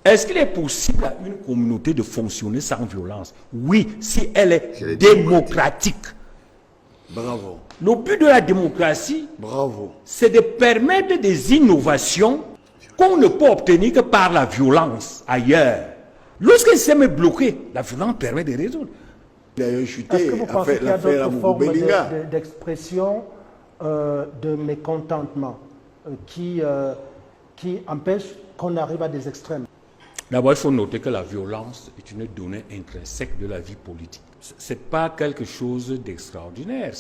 Est-ce qu'il est possible à une communauté de fonctionner sans violence? Oui, si elle est démocratique. Bravo. Le but de la démocratie, Bravo. c'est de permettre des innovations qu'on ne peut obtenir que par la violence ailleurs. Lorsqu'un système est bloqué, la violence permet de résoudre. D'ailleurs, chuté. Est-ce que vous pensez qu'il y a d'autres formes d'expression de mécontentement qui empêchent qu'on arrive à des extrêmes? D'abord, il faut noter que la violence est une donnée intrinsèque de la vie politique. Ce n'est pas quelque chose d'extraordinaire.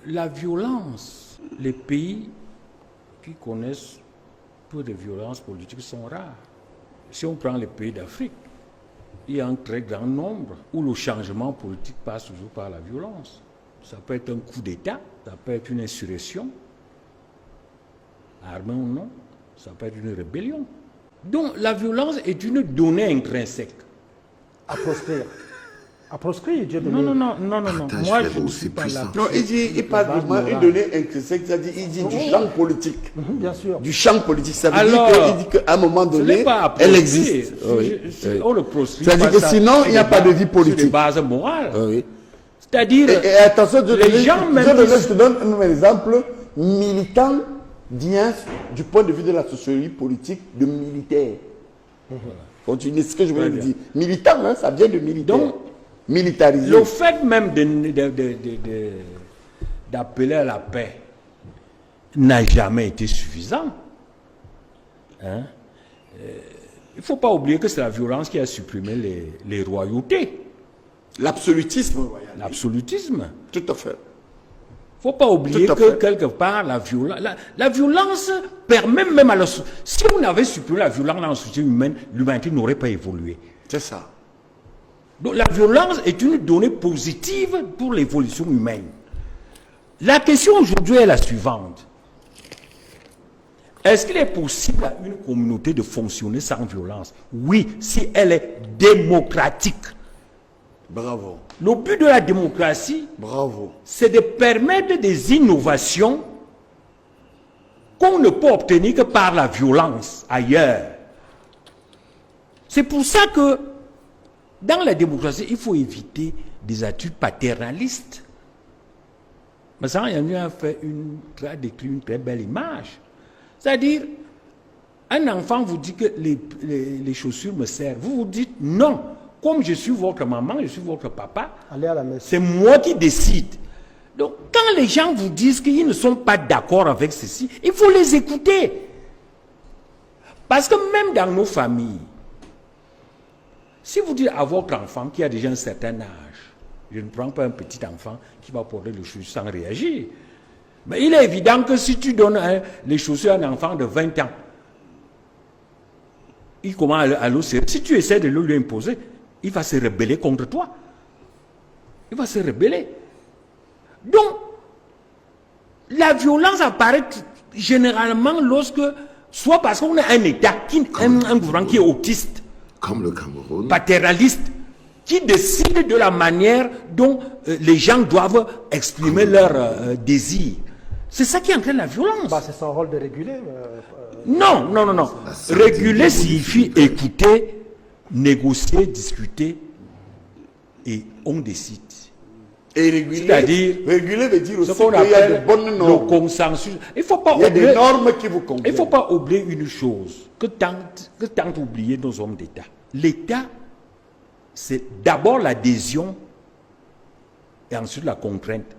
La violence, les pays qui connaissent peu de violence politique sont rares. Si on prend les pays d'Afrique, il y a un très grand nombre où le changement politique passe toujours par la violence. Ça peut être un coup d'État, ça peut être une insurrection, armée ou non, ça peut être une rébellion. Donc la violence est une donnée intrinsèque. À proscrire. À proscrire, Dieu de Non. Moi, je ne suis pas là. Non, il parle vraiment une donnée intrinsèque, c'est-à-dire il dit du champ politique. Bien sûr. Du champ politique, ça veut Alors, dire qu'à un moment donné, elle existe. On le proscrit. C'est-à-dire que sinon, il n'y a pas de vie politique. Sur des bases morales. Oui. C'est-à-dire, et attention, je te donne un exemple militant du point de vue de la sociologie politique de militaire. Continuez ce que je voulais dire. Militant, hein, ça vient de militaire. Donc, militarisé. le fait même d'appeler à la paix n'a jamais été suffisant. Hein? Il ne faut pas oublier que c'est la violence qui a supprimé les royautés. L'absolutisme royal. L'absolutisme. Tout à fait. Il ne faut pas oublier que quelque part, la violence permet même à la société. Si on avait supprimé la violence dans la société humaine, l'humanité n'aurait pas évolué. C'est ça. Donc la violence est une donnée positive pour l'évolution humaine. La question aujourd'hui est la suivante. Est-ce qu'il est possible à une communauté de fonctionner sans violence? Oui, si elle est démocratique. Bravo. Le but de la démocratie, c'est de permettre des innovations qu'on ne peut obtenir que par la violence ailleurs. C'est pour ça que dans la démocratie, il faut éviter des attitudes paternalistes. Mais ça, il y a fait décrit une très belle image. C'est-à-dire, un enfant vous dit que les chaussures me servent. Vous vous dites non. Comme je suis votre maman, je suis votre papa, c'est moi qui décide. Donc, quand les gens vous disent qu'ils ne sont pas d'accord avec ceci, il faut les écouter. Parce que même dans nos familles, si vous dites à votre enfant qui a déjà un certain âge, je ne prends pas un petit enfant qui va porter les chaussures sans réagir. Mais il est évident que si tu donnes les chaussures à un enfant de 20 ans, il commence à l'osser. Si tu essaies de le lui imposer, il va se rebeller contre toi. Il va se rebeller. Donc, la violence apparaît généralement lorsque, soit parce qu'on a un État, un gouvernement qui est autiste, comme le Cameroun, paternaliste, qui décide de la manière dont les gens doivent exprimer leurs désirs. C'est ça qui entraîne la violence. C'est son rôle de réguler. Non. Réguler signifie écouter, négocier, discuter, et on décide. Et réguler, c'est-à-dire, réguler veut dire aussi qu'il y a de bonnes normes. Le consensus. Il y a des normes qui vous conviennent. Il ne faut pas oublier une chose que tant oublier nos hommes d'État. L'État, c'est d'abord l'adhésion et ensuite la contrainte.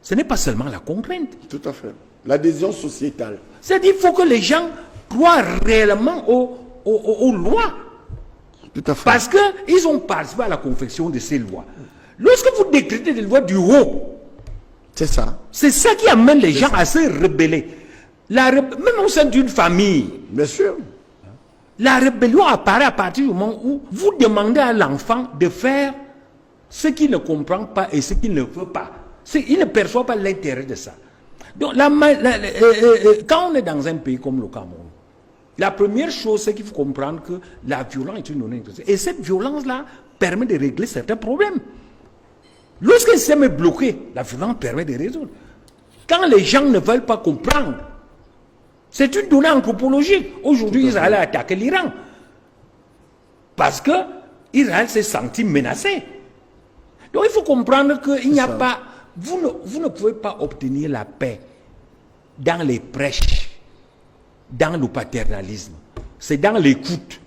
Ce n'est pas seulement la contrainte. Tout à fait. L'adhésion sociétale. C'est-à-dire qu'il faut que les gens croient réellement aux lois. Tout à fait. Parce qu'ils ont participé à la confection de ces lois. Lorsque vous décrétez des lois du haut, c'est ça. C'est ça qui amène les gens à se rebeller. Même au sein d'une famille. Bien sûr. La rébellion apparaît à partir du moment où vous demandez à l'enfant de faire ce qu'il ne comprend pas et ce qu'il ne veut pas. Il ne perçoit pas l'intérêt de ça. Donc, quand on est dans un pays comme le Cameroun, la première chose, c'est qu'il faut comprendre que la violence est une donnée. Et cette violence-là permet de régler certains problèmes. Lorsqu'un système est bloqué, la violence permet de résoudre. Quand les gens ne veulent pas comprendre, c'est une donnée anthropologique. Aujourd'hui, Israël a attaqué l'Iran. parce que Israël s'est senti menacé. Donc il faut comprendre qu'il n'y a pas... Vous ne pouvez pas obtenir la paix dans les prêches, dans le paternalisme. C'est dans l'écoute.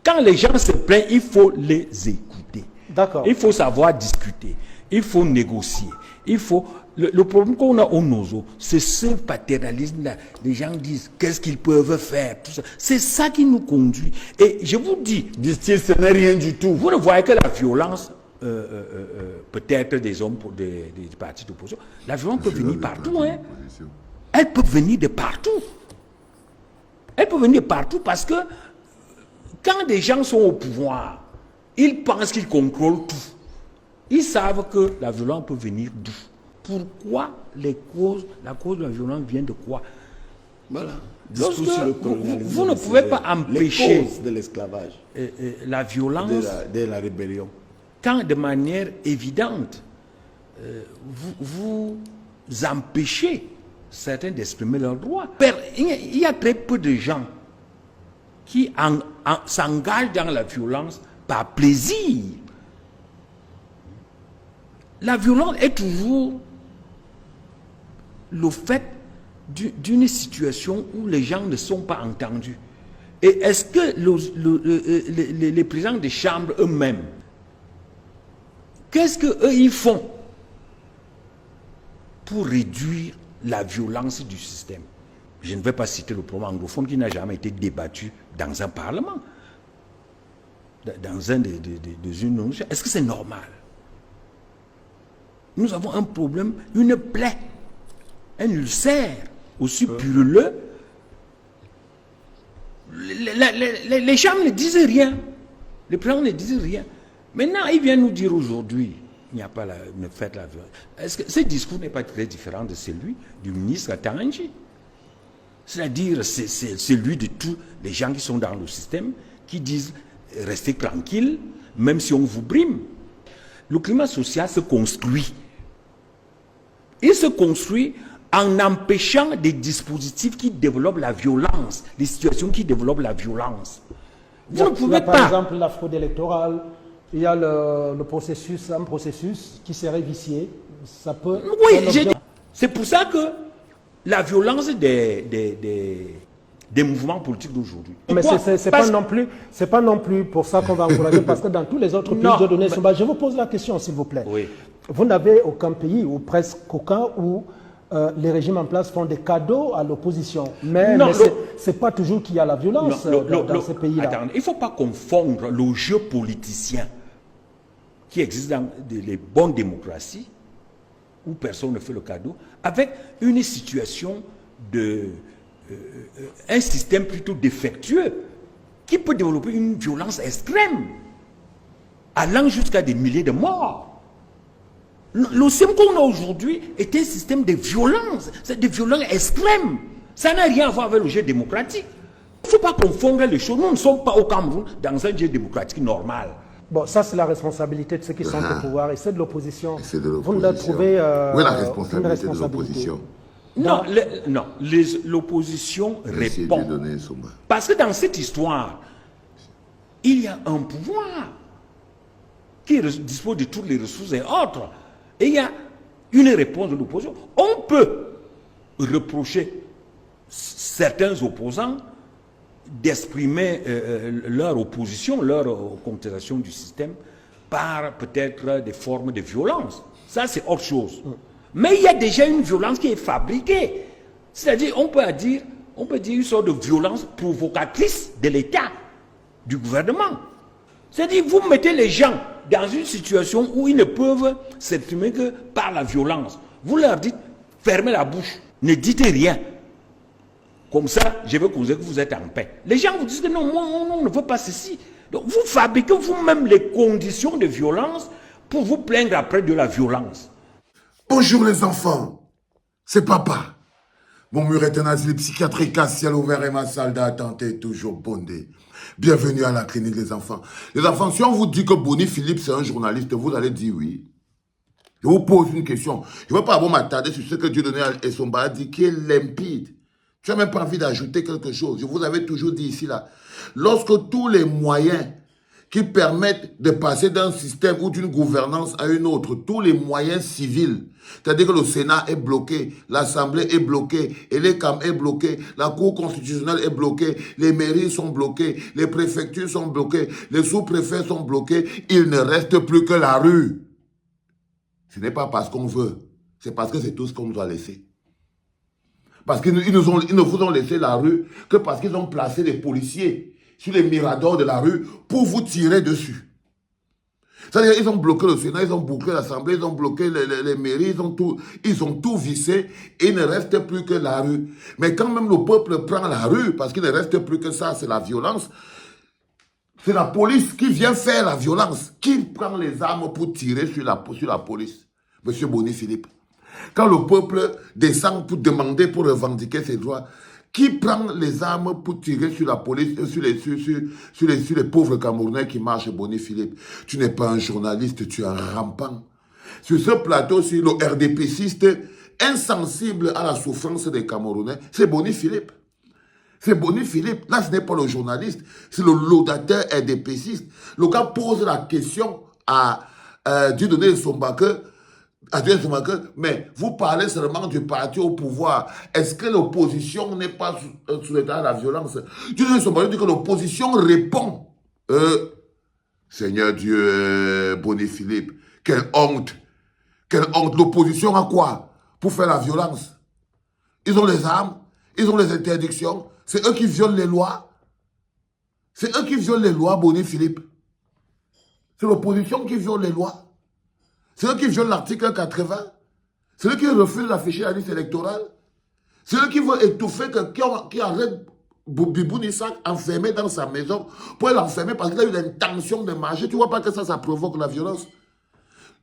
Quand les gens se plaignent, il faut les écouter. D'accord. Il faut savoir discuter. Il faut négocier. Il faut... Le problème qu'on a au Nozo, c'est ce paternalisme-là. Les gens disent qu'est-ce qu'ils peuvent faire. Tout ça. C'est ça qui nous conduit. Et je vous dis... Disent-ils, ce n'est rien du tout. Vous ne voyez que la violence, peut-être des hommes pour des partis d'opposition. La violence peut venir partout. Hein. Elle peut venir de partout. Elle peut venir de partout parce que quand des gens sont au pouvoir, ils pensent qu'ils contrôlent tout. Ils savent que la violence peut venir d'où. Pourquoi la cause de la violence vient de quoi? Voilà. Lorsque vous ne pouvez pas empêcher les causes de l'esclavage, la violence de la rébellion. Quand de manière évidente, vous empêchez certains d'exprimer leurs droits. Il y a très peu de gens qui s'engagent dans la violence par plaisir. La violence est toujours le fait d'une situation où les gens ne sont pas entendus. Et est-ce que les présidents des chambres eux-mêmes, qu'est-ce qu'eux ils font pour réduire la violence du système? Je ne vais pas citer le problème anglophone qui n'a jamais été débattu dans un parlement, dans une... Est-ce que c'est normal? Nous avons un problème, une plaie, un ulcère aussi puruleux. Les chambres ne disent rien. Les présidents ne disent rien. Maintenant, ils viennent nous dire aujourd'hui, il n'y a pas ne faites la violence. Est-ce que ce discours n'est pas très différent de celui du ministre Tanji? C'est-à-dire, c'est celui de tous les gens qui sont dans le système, qui disent restez tranquille, même si on vous brime. Le climat social se construit. Il se construit en empêchant des dispositifs qui développent la violence, des situations qui développent la violence. Vous ne pouvez pas. Par exemple, la fraude électorale, il y a un processus qui serait vicié. Ça peut... Oui, c'est pour ça que la violence des mouvements politiques d'aujourd'hui. Mais c'est pas non plus pour ça qu'on va encourager, parce que dans tous les autres pays de données sauvages, je vous pose la question, s'il vous plaît. Oui. Vous n'avez aucun pays, ou presque aucun, où les régimes en place font des cadeaux à l'opposition. Mais c'est pas toujours qu'il y a la violence dans ces pays-là. Attendez, il ne faut pas confondre le jeu politicien qui existe dans les bonnes démocraties, où personne ne fait le cadeau, avec une situation un système plutôt défectueux qui peut développer une violence extrême allant jusqu'à des milliers de morts. Le système qu'on a aujourd'hui est un système de violence, c'est de violence extrême. Ça n'a rien à voir avec le jeu démocratique. Il ne faut pas confondre les choses. Nous ne sommes pas au Cameroun dans un jeu démocratique normal. Bon, ça c'est la responsabilité de ceux qui sont au pouvoir et c'est de l'opposition. Vous ne trouvez où est la responsabilité de l'opposition? Non, l'opposition répond. Parce que dans cette histoire, il y a un pouvoir qui dispose de toutes les ressources et autres. Et il y a une réponse de l'opposition. On peut reprocher certains opposants d'exprimer leur opposition, leur contestation du système par peut-être des formes de violence. Ça, c'est autre chose. Mais il y a déjà une violence qui est fabriquée. C'est-à-dire, on peut dire une sorte de violence provocatrice de l'État, du gouvernement. C'est-à-dire, vous mettez les gens dans une situation où ils ne peuvent s'exprimer que par la violence. Vous leur dites, fermez la bouche, ne dites rien. Comme ça, je veux que vous êtes en paix. Les gens vous disent que non, moi, on ne veut pas ceci. Donc, vous fabriquez vous-même les conditions de violence pour vous plaindre après de la violence. Bonjour les enfants, c'est papa. Mon mur est un asile psychiatrique à ciel ouvert et ma salle d'attente est toujours bondée. Bienvenue à la clinique des enfants. Les enfants, si on vous dit que Boni Philippe c'est un journaliste, vous allez dire oui. Je vous pose une question. Je ne veux pas avoir m'attarder sur ce que Dieu donnait à Essomba a dit, qui est limpide. Tu n'as même pas envie d'ajouter quelque chose. Je vous avais toujours dit ici, là. Lorsque tous les moyens qui permettent de passer d'un système ou d'une gouvernance à une autre. Tous les moyens civils. C'est-à-dire que le Sénat est bloqué, l'Assemblée est bloquée, et l'ECAM est bloqué, la Cour constitutionnelle est bloquée, les mairies sont bloquées, les préfectures sont bloquées, les sous-préfets sont bloqués. Il ne reste plus que la rue. Ce n'est pas parce qu'on veut, c'est parce que c'est tout ce qu'on nous a laissé. Parce qu'ils ne vous ont laissé la rue que parce qu'ils ont placé des policiers sur les miradors de la rue pour vous tirer dessus. C'est-à-dire qu'ils ont bloqué le Sénat, ils ont bloqué l'Assemblée, ils ont bloqué les mairies, ils ont tout vissé et il ne reste plus que la rue. Mais quand même le peuple prend la rue, parce qu'il ne reste plus que ça, c'est la violence, c'est la police qui vient faire la violence. Qui prend les armes pour tirer sur la police? Monsieur Boni-Philippe. Quand le peuple descend pour demander, pour revendiquer ses droits, qui prend les armes pour tirer sur la police, sur les pauvres Camerounais qui marchent, Boni-Philippe? Tu n'es pas un journaliste, tu es un rampant. Sur ce plateau, sur le RDPciste, insensible à la souffrance des Camerounais, c'est Boni-Philippe. C'est Boni-Philippe. Là, ce n'est pas le journaliste, c'est le laudateur RDPciste. Le gars pose la question à Dieudonné Sombake, mais vous parlez seulement du parti au pouvoir. Est-ce que l'opposition n'est pas sous l'état de la violence? Dieudonné Sombake dit que l'opposition répond. Seigneur Dieu, Boni-Philippe, quelle honte. Quelle honte. L'opposition a quoi? Pour faire la violence. Ils ont les armes, ils ont les interdictions. C'est eux qui violent les lois. C'est eux qui violent les lois, Boni-Philippe. C'est l'opposition qui viole les lois. C'est eux qui violent l'article 80. C'est eux qui refusent d'afficher la liste électorale. C'est eux qui veulent étouffer qui arrête Bibou Nissak enfermé dans sa maison pour l'enfermer parce qu'il a eu l'intention de marcher. Tu ne vois pas que ça provoque la violence?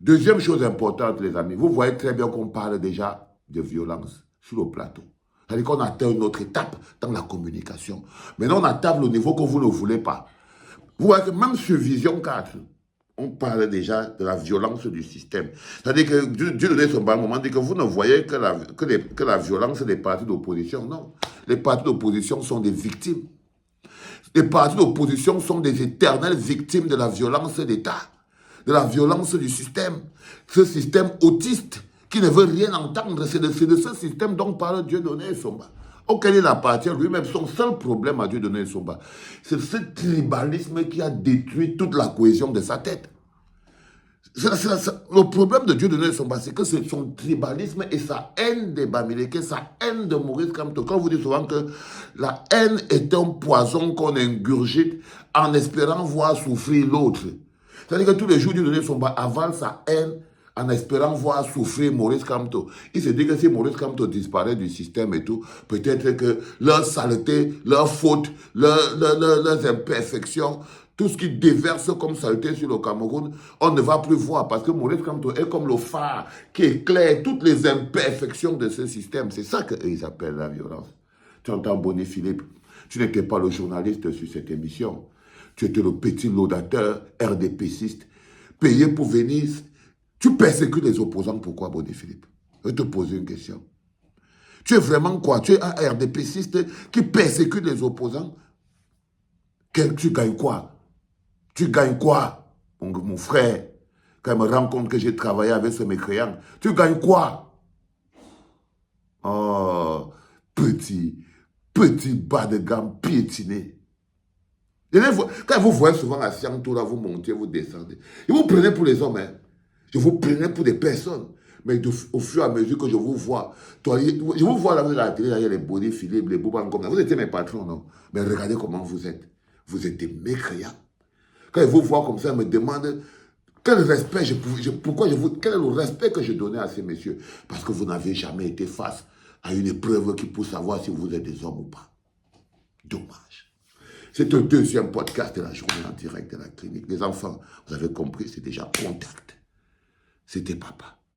Deuxième chose importante, les amis. Vous voyez très bien qu'on parle déjà de violence sur le plateau. C'est-à-dire qu'on atteint une autre étape dans la communication. Maintenant, on atteint le niveau que vous ne voulez pas. Vous voyez que même sur Vision 4, on parle déjà de la violence du système. C'est-à-dire que Dieudonné Sombake, à un moment, dit que vous ne voyez que la violence des partis d'opposition. Non. Les partis d'opposition sont des victimes. Les partis d'opposition sont des éternelles victimes de la violence d'État, de la violence du système. Ce système autiste qui ne veut rien entendre. C'est de ce système dont parle Dieudonné Sombake. Auquel il appartient lui-même. Son seul problème à Dieudonné Sombake, c'est ce tribalisme qui a détruit toute la cohésion de sa tête. Le problème de Dieudonné Sombake, c'est que c'est son tribalisme et sa haine des Bamileke, sa haine de Maurice Kamto. Quand vous dites souvent que la haine est un poison qu'on ingurgite en espérant voir souffrir l'autre. C'est-à-dire que tous les jours, Dieudonné Sombake avale sa haine en espérant voir souffrir Maurice Kamto. Il se dit que si Maurice Kamto disparaît du système et tout, peut-être que leur saleté, leurs fautes, leurs imperfections, tout ce qui déverse comme saleté sur le Cameroun, on ne va plus voir parce que Maurice Kamto est comme le phare qui éclaire toutes les imperfections de ce système. C'est ça qu'ils appellent la violence. Tu entends, Boni-Philippe, tu n'étais pas le journaliste sur cette émission. Tu étais le petit laudateur RDPciste, payé pour venir. Tu persécutes les opposants, pourquoi, Boni-Philippe? Je vais te poser une question. Tu es vraiment quoi? Tu es un RDPciste qui persécute les opposants? Tu gagnes quoi? Tu gagnes quoi, mon frère? Quand il me rend compte que j'ai travaillé avec ce mécréant, tu gagnes quoi? Oh, petit bas de gamme piétiné. Quand vous voyez souvent à Siantou, là, vous montez, vous descendez. Et vous prenez pour les hommes, hein? Je vous prenais pour des personnes. Mais au fur et à mesure que je vous vois, je vous vois là, vous êtes à la télé, là, il y a les Boni-Philippe, les Bouban comme ça. Vous étiez mes patrons, non? Mais regardez comment vous êtes. Vous êtes des mécréants. Quand ils vous voient comme ça, ils me demandent quel respect quel est le respect que je donnais à ces messieurs? Parce que vous n'avez jamais été face à une épreuve qui peut savoir si vous êtes des hommes ou pas. Dommage. C'est un deuxième podcast de la journée en direct de la clinique. Les enfants, vous avez compris, c'est déjà contact. C'était papa.